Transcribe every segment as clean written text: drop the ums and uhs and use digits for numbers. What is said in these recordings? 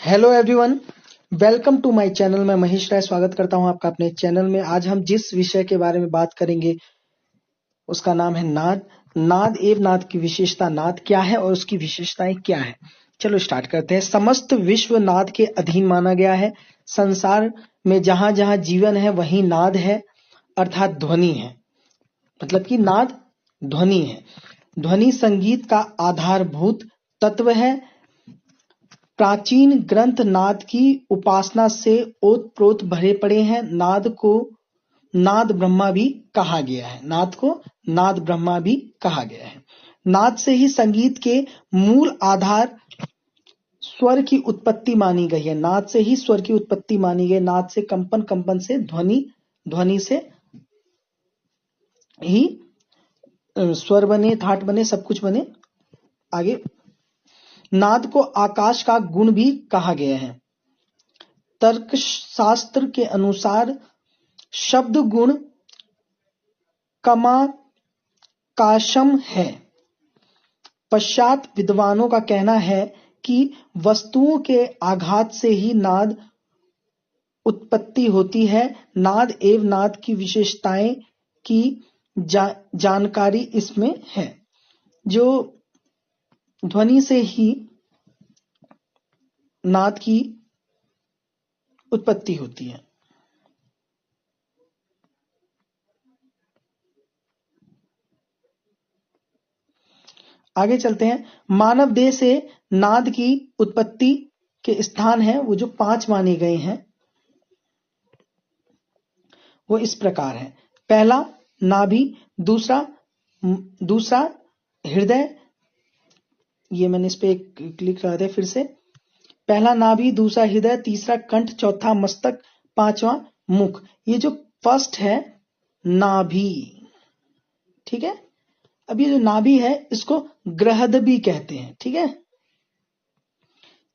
Hello everyone, welcome to my channel. मैं महेश राय स्वागत करता हूं आपका अपने चैनल में। आज हम जिस विषय के बारे में बात करेंगे उसका नाम है नाद। नाद एवं नाद की विशेषता, नाद क्या है और उसकी विशेषताएं क्या है। चलो स्टार्ट करते हैं। समस्त विश्व नाद के अधीन माना गया है। संसार में जहां जहां जीवन है वहीं नाद है, अर्थात ध्वनि है। मतलब कि नाद ध्वनि है। ध्वनि संगीत का आधारभूत तत्व है। प्राचीन ग्रंथ नाद की उपासना से ओतप्रोत भरे पड़े हैं। नाद को नाद ब्रह्मा भी कहा गया है। नाद को नाद ब्रह्मा भी कहा गया है। नाद से ही संगीत के मूल आधार स्वर की उत्पत्ति मानी गई है। नाद से ही स्वर की उत्पत्ति मानी गई। नाद से कंपन, कंपन से ध्वनि, ध्वनि से ही स्वर बने, थाट बने, सब कुछ बने। आगे, नाद को आकाश का गुण भी कहा गया है। तर्कशास्त्र के अनुसार शब्द गुण कमाकाशम है। पश्चात विद्वानों का कहना है कि वस्तुओं के आघात से ही नाद उत्पत्ति होती है। नाद एवं नाद की विशेषताएं की जानकारी इसमें है। जो ध्वनि से ही नाद की उत्पत्ति होती है। आगे चलते हैं। मानव देह से नाद की उत्पत्ति के स्थान है वो जो 5 माने गए हैं वो इस प्रकार है। पहला नाभि, दूसरा हृदय। ये मैंने इस पे क्लिक करा दिया फिर से। पहला नाभि, दूसरा हृदय, तीसरा कंठ, चौथा मस्तक, पांचवा मुख। ये जो फर्स्ट है नाभि, ठीक है। अब ये जो नाभि है इसको गृहद भी कहते हैं, ठीक है।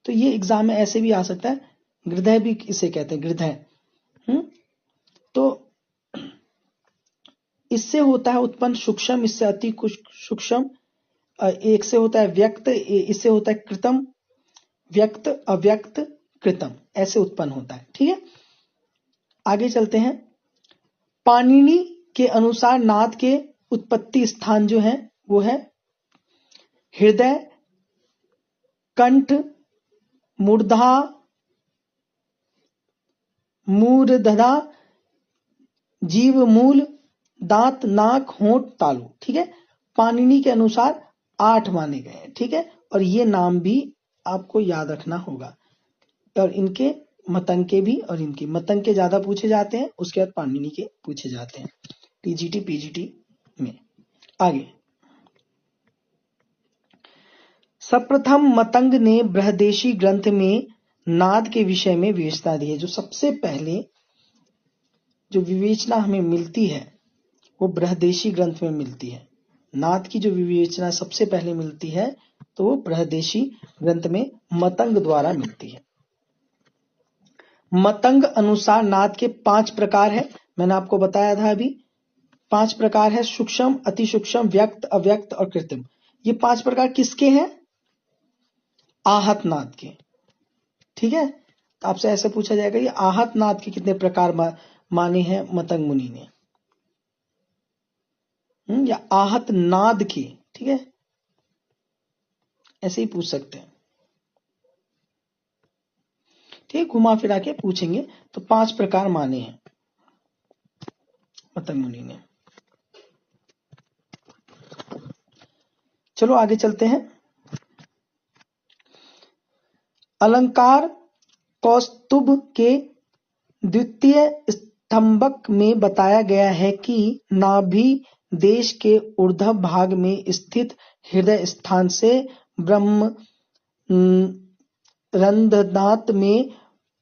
तो ये एग्जाम में ऐसे भी आ सकता है, हृदय भी इसे कहते हैं, हृदय। तो इससे होता है उत्पन्न सूक्ष्म, इससे अति सूक्ष्म। एक से होता है व्यक्त, इससे होता है कृतम, व्यक्त, अव्यक्त, कृतम, ऐसे उत्पन्न होता है, ठीक है। आगे चलते हैं। पाणिनि के अनुसार नाद के उत्पत्ति स्थान जो है वो है हृदय, कंठ, मूर्धा, मूर्धधा, जीव मूल, दांत, नाक, होंठ, तालु, ठीक है। पाणिनि के अनुसार 8 माने गए हैं, ठीक है। और ये नाम भी आपको याद रखना होगा। और इनके मतंग के भी, और इनके मतंग के ज्यादा पूछे जाते हैं, उसके बाद पाणिनि के पूछे जाते हैं टीजीटी पीजीटी में। आगे, सर्वप्रथम मतंग ने बृहदेशी ग्रंथ में नाद के विषय में विवेचना दी है। जो सबसे पहले जो विवेचना हमें मिलती है वो बृहदेशी ग्रंथ में मिलती है। नाद की जो विवेचना सबसे पहले मिलती है तो वो बृहदेशी ग्रंथ में मतंग द्वारा मिलती है। मतंग अनुसार नाद के 5 प्रकार है। मैंने आपको बताया था अभी 5 प्रकार है। सूक्ष्म, अति सूक्ष्म, व्यक्त, अव्यक्त और कृत्रिम। ये 5 प्रकार किसके हैं? आहत नाद के, ठीक है। तो आपसे ऐसे पूछा जाएगा ये आहत नाद के कितने प्रकार माने हैं मतंग मुनि ने, या आहत नाद के, ठीक है, ऐसे ही पूछ सकते हैं, ठीक। घुमा फिरा के पूछेंगे। तो 5 प्रकार माने हैं मतंग मुनि ने। चलो आगे चलते हैं। अलंकार कौस्तुभ के द्वितीय स्तंभक में बताया गया है कि नाभि देश के ऊर्ध्व भाग में स्थित हृदय स्थान से ब्रह्म रंध्रनाद में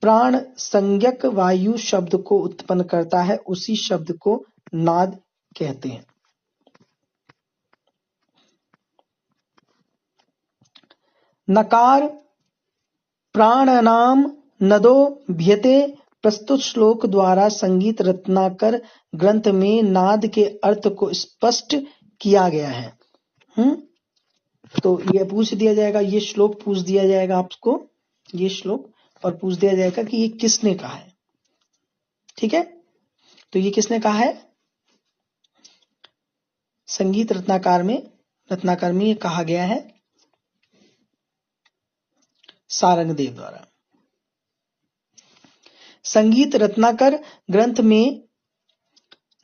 प्राण संज्ञक वायु शब्द को उत्पन्न करता है। उसी शब्द को नाद कहते हैं। नकार प्राणनाम नदो भियते प्रस्तुत श्लोक द्वारा संगीत रत्नाकर ग्रंथ में नाद के अर्थ को स्पष्ट किया गया है। तो ये पूछ दिया जाएगा, ये श्लोक पूछ दिया जाएगा आपको। ये श्लोक और पूछ दिया जाएगा कि ये किसने कहा है। ठीक है, तो ये किसने कहा है? संगीत रत्नाकर में ये कहा गया है सारंगदेव द्वारा। संगीत रत्नाकर ग्रंथ में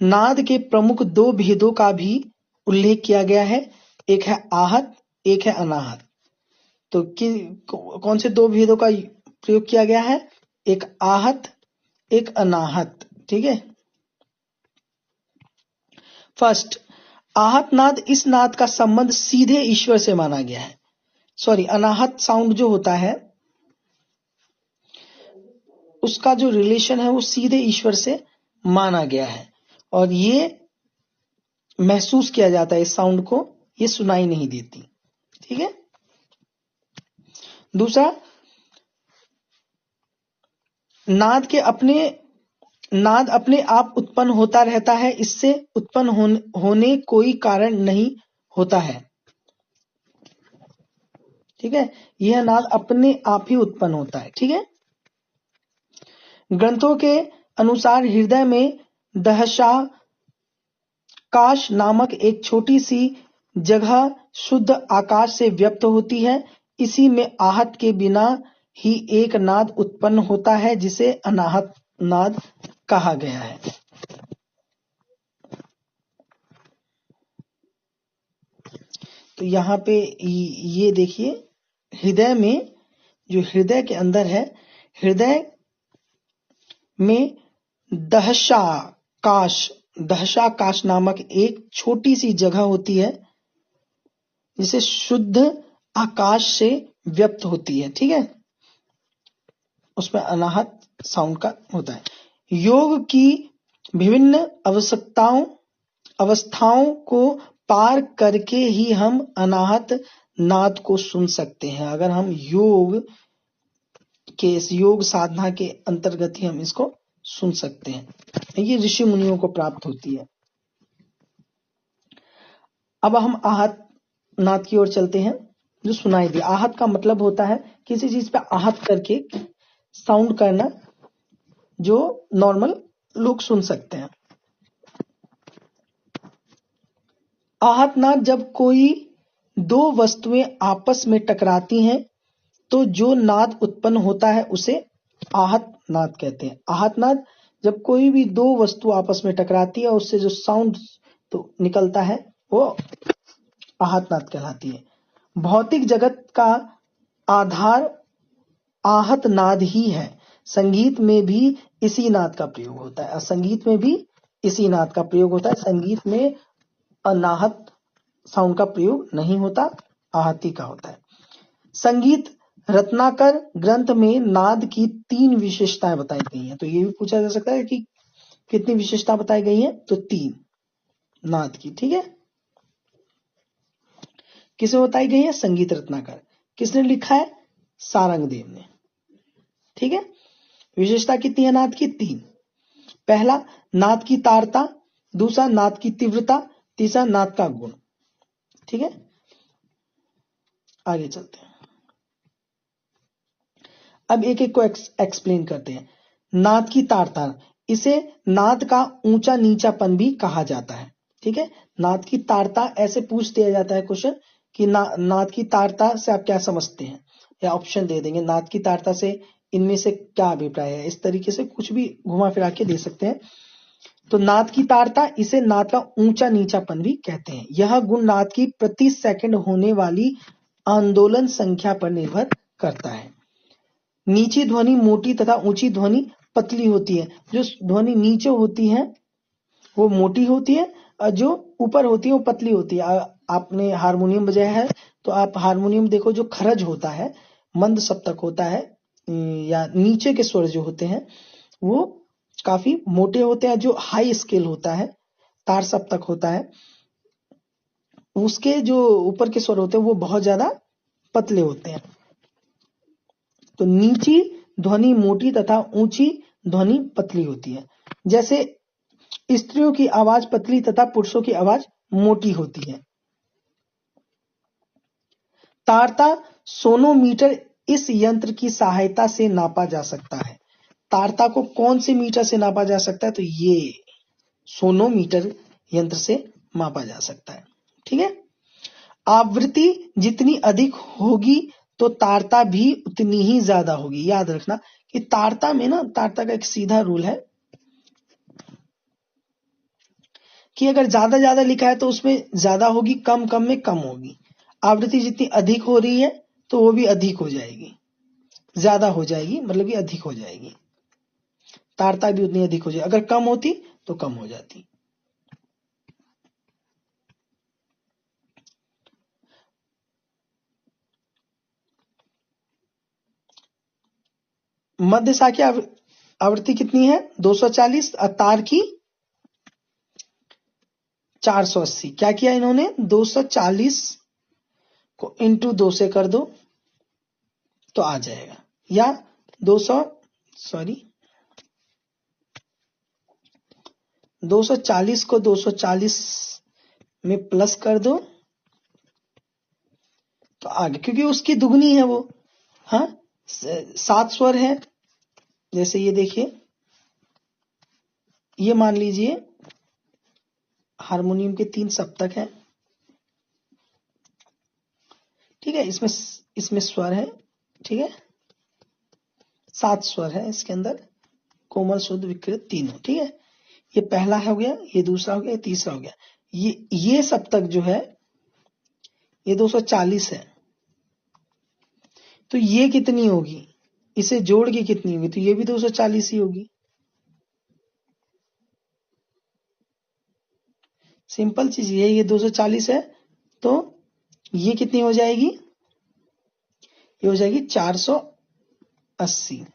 नाद के प्रमुख दो भेदों का भी उल्लेख किया गया है, एक है आहत, एक है अनाहत। तो कौन से दो भेदों का प्रयोग किया गया है? एक आहत, एक अनाहत। ठीक है, फर्स्ट, आहत नाद, इस नाद का संबंध सीधे ईश्वर से माना गया है। सॉरी, अनाहत साउंड जो होता है उसका जो रिलेशन है वो सीधे ईश्वर से माना गया है, और ये महसूस किया जाता है इस साउंड को, ये सुनाई नहीं देती। ठीक है, दूसरा, नाद अपने आप उत्पन्न होता रहता है, इससे उत्पन्न होने कोई कारण नहीं होता है। ठीक है, यह नाद अपने आप ही उत्पन्न होता है। ठीक है, ग्रंथों के अनुसार हृदय में दहशाकाश नामक एक छोटी सी जगह शुद्ध आकाश से व्यक्त होती है, इसी में आहत के बिना ही एक नाद उत्पन्न होता है, जिसे अनाहत नाद कहा गया है। तो यहाँ पे ये देखिए, हृदय में, जो हृदय के अंदर है, हृदय में दहशाकाश नामक एक छोटी सी जगह होती है, जिसे शुद्ध आकाश से व्यक्त होती है। ठीक है, उसमें अनाहत साउंड का होता है। योग की विभिन्न अवस्थाओं को पार करके ही हम अनाहत नाद को सुन सकते हैं। अगर हम योग साधना के अंतर्गत ही हम इसको सुन सकते हैं, ये ऋषि मुनियों को प्राप्त होती है। अब हम आहत नाद की ओर चलते हैं, जो सुनाई दे। आहत का मतलब होता है किसी चीज पे आहत करके साउंड करना, जो नॉर्मल लोग सुन सकते हैं। आहत नाद, जब कोई दो वस्तुएं आपस में टकराती हैं तो जो नाद उत्पन्न होता है उसे आहत नाद कहते हैं। आहत नाद, जब कोई भी दो वस्तु आपस में टकराती है और उससे जो साउंड तो निकलता है वो आहत नाद कहलाती है। भौतिक जगत का आधार आहत नाद ही है। संगीत में भी इसी नाद का प्रयोग होता है। संगीत में अनाहत साउंड का प्रयोग नहीं होता, आहती का होता है। संगीत रत्नाकर ग्रंथ में नाद की 3 विशेषताएं बताई गई हैं। तो ये भी पूछा जा सकता है कि कितनी विशेषता बताई गई है? तो 3 नाद की। ठीक है, किसने बताई गई है? संगीत रत्नाकर। किसने लिखा है? सारंगदेव ने। ठीक है, विशेषता कितनी है नाद की? 3। पहला, नाद की तारता, दूसरा नाद की तीव्रता, तीसरा नाद का गुण। ठीक है, आगे चलते हैं। अब एक एक को एक्सप्लेन करते हैं। नाद की तारता, इसे नाद का ऊंचा नीचापन भी कहा जाता है। ठीक है, नाद की तारता, ऐसे पूछ दिया जाता है क्वेश्चन कि नाद की तारता से आप क्या समझते हैं, या ऑप्शन दे देंगे नाद की तारता से इनमें से क्या अभिप्राय है, इस तरीके से कुछ भी घुमा फिरा के दे सकते हैं। तो नाद की तारता, इसे नाद का ऊंचा नीचापन भी कहते हैं। यह गुण नाद की प्रति सेकंड होने वाली आंदोलन संख्या पर निर्भर करता है। नीची ध्वनि मोटी तथा ऊंची ध्वनि पतली होती है। जो ध्वनि नीचे होती है वो मोटी होती है, और जो ऊपर होती है वो पतली होती है। आपने हारमोनियम बजाया है तो आप हारमोनियम देखो, जो खरज होता है, मंद सप्तक होता है, या नीचे के स्वर जो होते हैं वो काफी मोटे होते हैं। जो हाई स्केल होता है, तार सप्तक होता है, उसके जो ऊपर के स्वर होते हैं वो बहुत ज्यादा पतले होते हैं। तो नीची ध्वनि मोटी तथा ऊंची ध्वनि पतली होती है। जैसे स्त्रियों की आवाज पतली तथा पुरुषों की आवाज मोटी होती है। तारता सोनोमीटर इस यंत्र की सहायता से नापा जा सकता है। तारता को कौन से मीटर से नापा जा सकता है? तो ये सोनोमीटर यंत्र से मापा जा सकता है। ठीक है। आवृत्ति जितनी अधिक होगी तो तारता भी उतनी ही ज्यादा होगी। याद रखना कि तारता में ना, तारता का एक सीधा रूल है कि अगर ज्यादा ज्यादा लिखा है तो उसमें ज्यादा होगी, कम कम में कम होगी। आवृत्ति जितनी अधिक हो रही है तो वो भी अधिक हो जाएगी, ज्यादा हो जाएगी, मतलब कि अधिक हो जाएगी। तारता भी उतनी अधिक हो जाएगी। अगर कम होती तो कम हो जाती। मध्य सा की आवृत्ति कितनी है? 240। तार की 480। क्या किया इन्होंने? 240 को इंटू 2 से कर दो तो आ जाएगा, या 240 को 240 में प्लस कर दो तो आगे, क्योंकि उसकी दुगनी है वो। हाँ, 7 स्वर है। जैसे ये देखिए, ये मान लीजिए हारमोनियम के 3 सप्तक हैं। ठीक है, इसमें स्वर है। ठीक है, 7 स्वर है इसके अंदर, कोमल शुद्ध विकृत तीनों। ठीक है, ये पहला हो गया, ये दूसरा हो गया, ये तीसरा हो गया। ये सप्तक जो है ये 240 है। तो ये कितनी होगी? इसे जोड़ के कितनी होगी? तो ये भी 240 ही होगी। सिंपल चीज ये 240 है, तो ये कितनी हो जाएगी? ये हो जाएगी 480।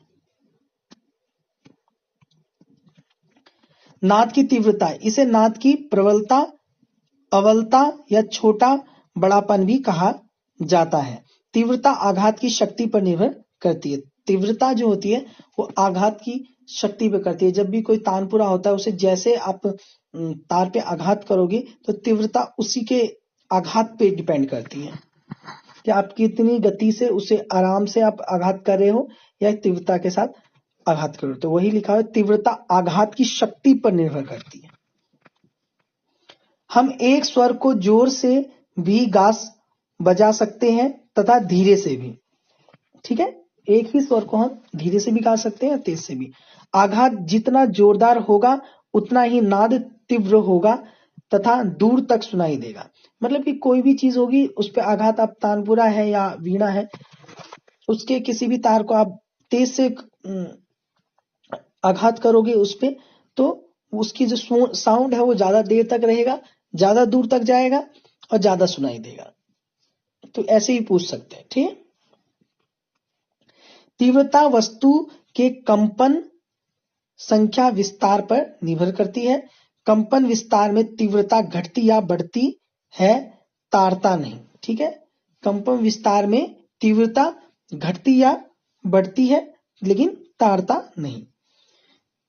नाद की तीव्रता, इसे नाद की प्रबलता, अवलता या छोटा बड़ापन भी कहा जाता है। तीव्रता आघात की शक्ति पर निर्भर करती है। तीव्रता जो होती है वो आघात की शक्ति पर करती है। जब भी कोई तानपुरा होता है, उसे जैसे आप तार पे आघात करोगे तो तीव्रता उसी के आघात पे डिपेंड करती है कि आप कितनी गति से उसे आराम से आप आघात कर रहे हो या तीव्रता के साथ आघात कर रहे हो। तो वही लिखा है, तीव्रता आघात की शक्ति पर निर्भर करती है। हम एक स्वर को जोर से भी बजा सकते हैं तथा धीरे से भी। ठीक है, एक ही स्वर को हम धीरे से भी गा सकते हैं, तेज से भी। आघात जितना जोरदार होगा उतना ही नाद तीव्र होगा तथा दूर तक सुनाई देगा। मतलब कि कोई भी चीज होगी उस पर आघात, आप तानपुरा है या वीणा है, उसके किसी भी तार को आप तेज से आघात करोगे उस पे, तो उसकी जो साउंड है वो ज्यादा देर तक रहेगा, ज्यादा दूर तक जाएगा और ज्यादा सुनाई देगा। तो ऐसे ही पूछ सकते हैं। ठीक है, तीव्रता वस्तु के कंपन संख्या विस्तार पर निर्भर करती है। कंपन विस्तार में तीव्रता घटती या बढ़ती है, तारता नहीं। ठीक है, कंपन विस्तार में तीव्रता घटती या बढ़ती है लेकिन तारता नहीं।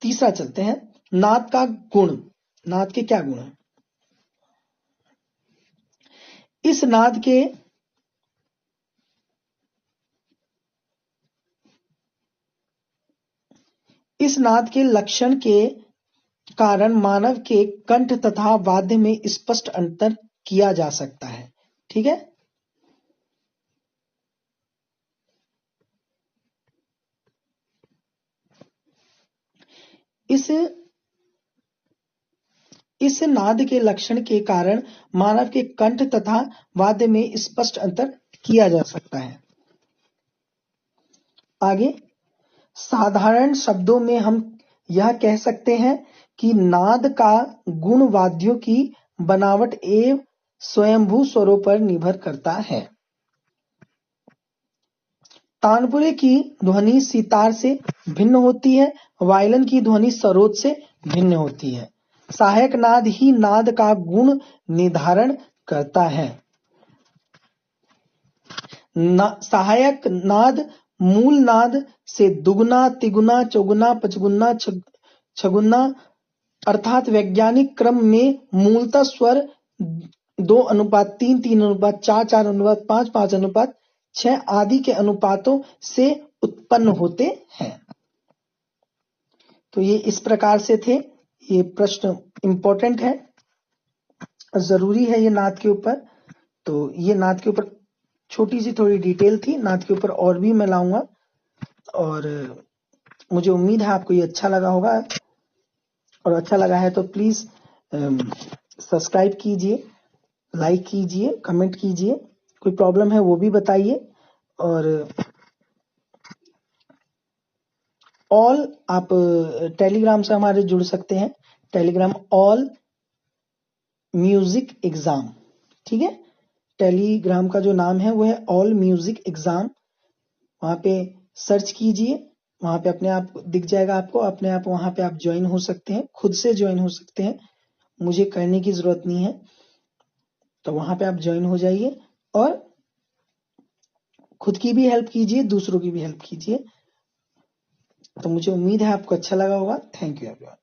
तीसरा चलते हैं, नाद का गुण। नाद के क्या गुण है? इस नाद के लक्षण के कारण मानव के कंठ तथा वाद्य में स्पष्ट अंतर किया जा सकता है। ठीक है, इस नाद के लक्षण के कारण मानव के कंठ तथा वाद्य में स्पष्ट अंतर किया जा सकता है। आगे, साधारण शब्दों में हम यह कह सकते हैं कि नाद का गुण वाद्यों की बनावट एवं स्वयंभू स्वरों पर निर्भर करता है। तानपुरे की ध्वनि सितार से भिन्न होती है, वायलिन की ध्वनि सरोद से भिन्न होती है। सहायक नाद ही नाद का गुण निर्धारण करता है। सहायक नाद मूल नाद से दुगुना, तिगुना, चौगुना, पचगुना, छगुना अर्थात वैज्ञानिक क्रम में मूलतः स्वर 2:3, 3:4, 4:5, 5:6 6 आदि के अनुपातों से उत्पन्न होते हैं। तो ये इस प्रकार से थे। ये प्रश्न इंपॉर्टेंट है, जरूरी है ये नाद के ऊपर। तो ये नाद के ऊपर छोटी सी थोड़ी डिटेल थी, नाद के ऊपर और भी मैं लाऊंगा। और मुझे उम्मीद है आपको ये अच्छा लगा होगा, और अच्छा लगा है तो प्लीज सब्सक्राइब कीजिए, लाइक कीजिए, कमेंट कीजिए, कोई प्रॉब्लम है वो भी बताइए। और ऑल आप टेलीग्राम से हमारे जुड़ सकते हैं, टेलीग्राम ऑल म्यूजिक एग्जाम, ठीक है। टेलीग्राम का जो नाम है वो है ऑल म्यूजिक एग्जाम। वहां पे सर्च कीजिए, वहां पे अपने आप दिख जाएगा आपको, अपने आप वहां पे आप ज्वाइन हो सकते हैं, खुद से ज्वाइन हो सकते हैं, मुझे करने की जरूरत नहीं है। तो वहां पे आप ज्वाइन हो जाइए और खुद की भी हेल्प कीजिए, दूसरों की भी हेल्प कीजिए। तो मुझे उम्मीद है आपको अच्छा लगा होगा। Thank you everyone.